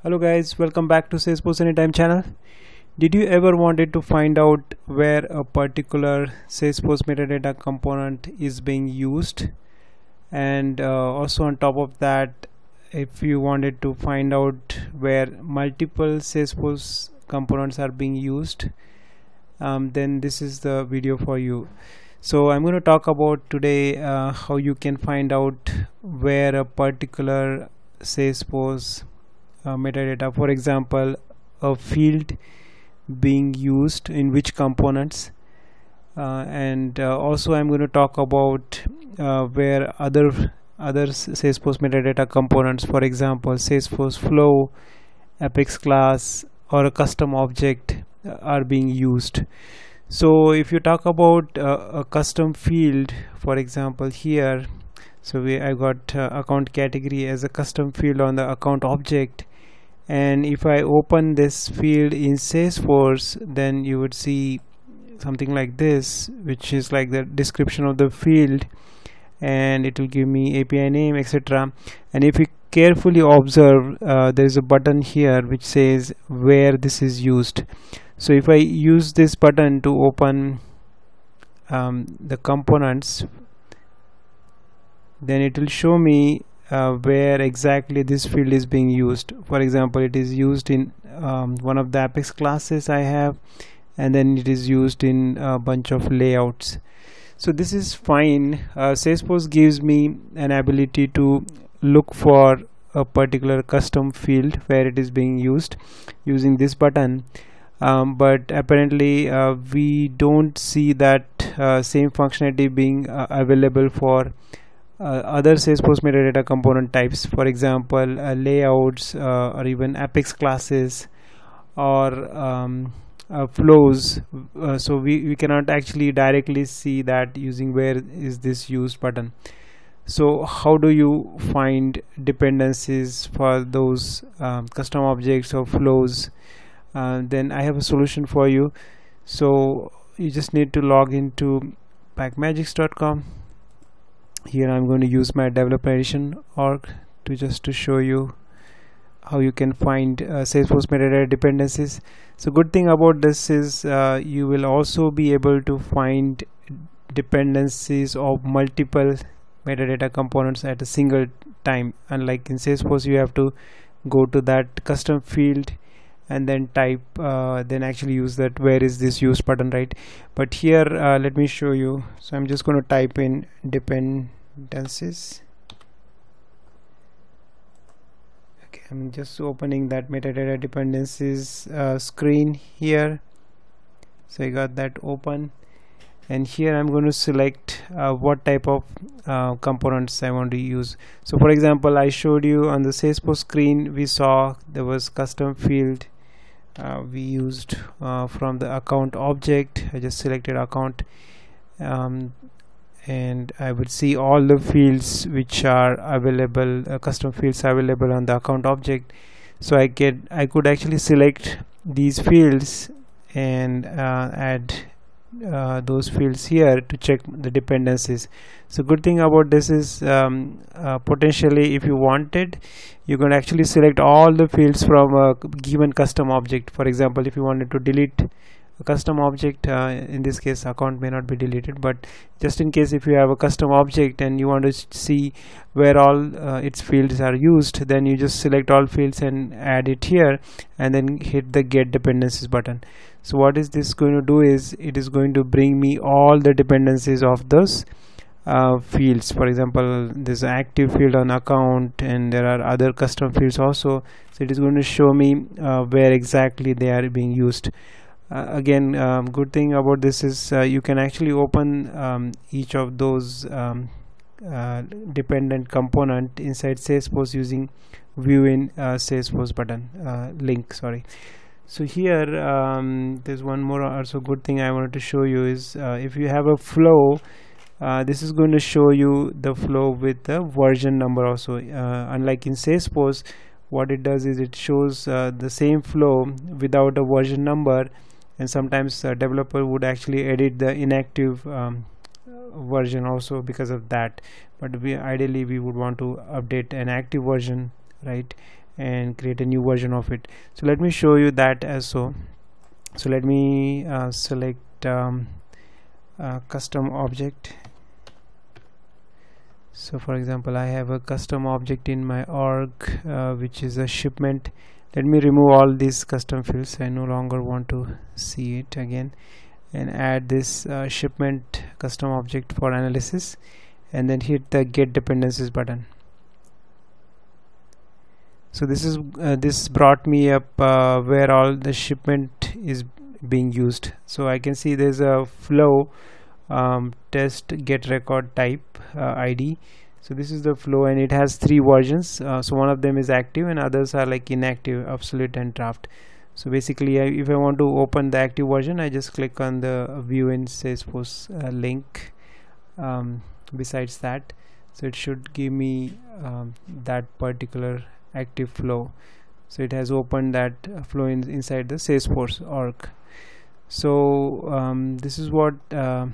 Hello guys, welcome back to Salesforce Anytime channel. Did you ever wanted to find out where a particular Salesforce metadata component is being used? And also on top of that, if you wanted to find out where multiple Salesforce components are being used, then this is the video for you. So I'm going to talk about today how you can find out where a particular Salesforce metadata, for example a field being used in which components, and also I'm going to talk about where other Salesforce metadata components, for example Salesforce flow, Apex class or a custom object are being used. So if you talk about a custom field, for example here, so I got account category as a custom field on the account object, and if I open this field in Salesforce, then you would see something like this, which is like the description of the field, and it will give me API name, etc. And if you carefully observe, there is a button here which says where this is used. So if I use this button to open the components, then it will show me where exactly this field is being used. For example, it is used in one of the Apex classes I have, and then it is used in a bunch of layouts. So this is fine. Salesforce gives me an ability to look for a particular custom field where it is being used using this button, but apparently we don't see that same functionality being available for other Salesforce metadata component types, for example layouts or even Apex classes or flows. So we cannot actually directly see that using where is this used button. So how do you find dependencies for those custom objects or flows? Then I have a solution for you. So you just need to log into packmagics.com. Here I'm going to use my developer edition org to show you how you can find Salesforce metadata dependencies. So good thing about this is you will also be able to find dependencies of multiple metadata components at a single time. Unlike in Salesforce, you have to go to that custom field and then type, then actually use that where is this used button, right? But here let me show you. So I'm just going to type in dependencies. Okay, I'm just opening that metadata dependencies screen here. So I got that open, and here I'm going to select what type of components I want to use. So for example, I showed you on the Salesforce screen, we saw there was custom field we used from the account object. I just selected account, and I would see all the fields which are available, custom fields available on the account object. So I could actually select these fields and add those fields here to check the dependencies. So good thing about this is potentially if you wanted, you can actually select all the fields from a given custom object. For example, if you wanted to delete a custom object, in this case account may not be deleted, but just in case if you have a custom object and you want to see where all its fields are used, then you just select all fields and add it here, and then hit the get dependencies button. So what is this going to do is it is going to bring me all the dependencies of those fields. For example, there's an active field on account, and there are other custom fields also. So it is going to show me where exactly they are being used. Again, good thing about this is you can actually open each of those dependent component inside Salesforce using view in Salesforce button link, sorry. So here there's one more also good thing I wanted to show you is if you have a flow, this is going to show you the flow with the version number also. Unlike in Salesforce, what it does is it shows the same flow without a version number, and sometimes a developer would actually edit the inactive version also because of that. But ideally we would want to update an active version, right? and create a new version of it. So let me show you that as so let me select custom object. So for example, I have a custom object in my org which is a shipment. Let me remove all these custom fields. I no longer want to see it again, and add this shipment custom object for analysis, and then hit the get dependencies button. So this brought me up where all the shipment is being used. So I can see there's a flow test get record type ID. So this is the flow, and it has 3 versions. So one of them is active and others are like inactive, obsolete and draft. So basically if I want to open the active version, I just click on the view in Salesforce link besides that. So it should give me that particular active flow. So it has opened that flow inside the Salesforce org. So this is what I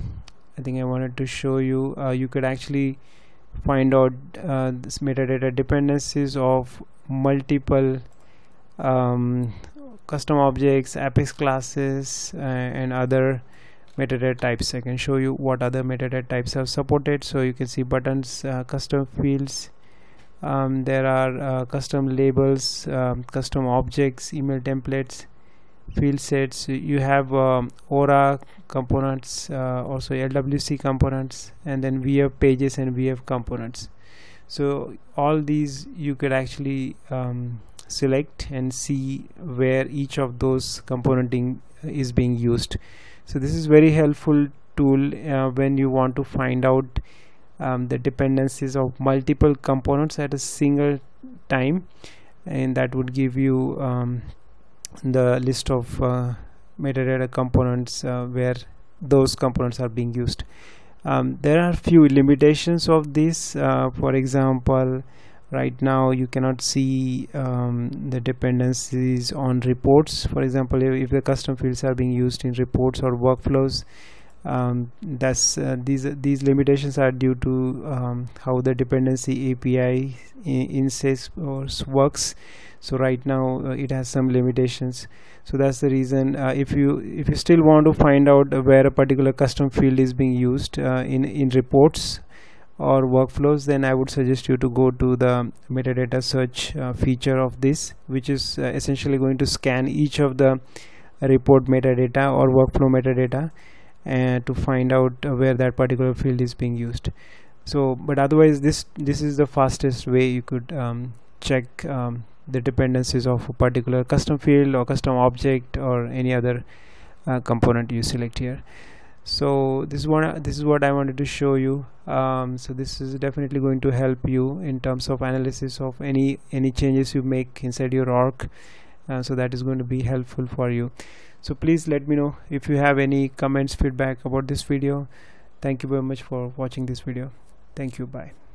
think I wanted to show you. You could actually find out this metadata dependencies of multiple custom objects, Apex classes, and other metadata types. I can show you what other metadata types are supported. So you can see buttons, custom fields, there are custom labels, custom objects, email templates, field sets. You have Aura components, also LWC components, and then VF pages and VF components. So all these you could actually select and see where each of those componenting is being used. So this is very helpful tool when you want to find out the dependencies of multiple components at a single time, and that would give you the list of metadata components where those components are being used. There are few limitations of this. For example, right now you cannot see the dependencies on reports. For example, if the custom fields are being used in reports or workflows, these limitations are due to how the dependency API in Salesforce works. So right now it has some limitations. So that's the reason if you still want to find out where a particular custom field is being used in reports or workflows, then I would suggest you to go to the metadata search feature of this, which is essentially going to scan each of the report metadata or workflow metadata and to find out where that particular field is being used. So but otherwise this is the fastest way you could check the dependencies of a particular custom field or custom object or any other component you select here. So this is what I wanted to show you. So this is definitely going to help you in terms of analysis of any changes you make inside your org. So that is going to be helpful for you. So please let me know if you have any comments, feedback about this video. Thank you very much for watching this video. Thank you. Bye.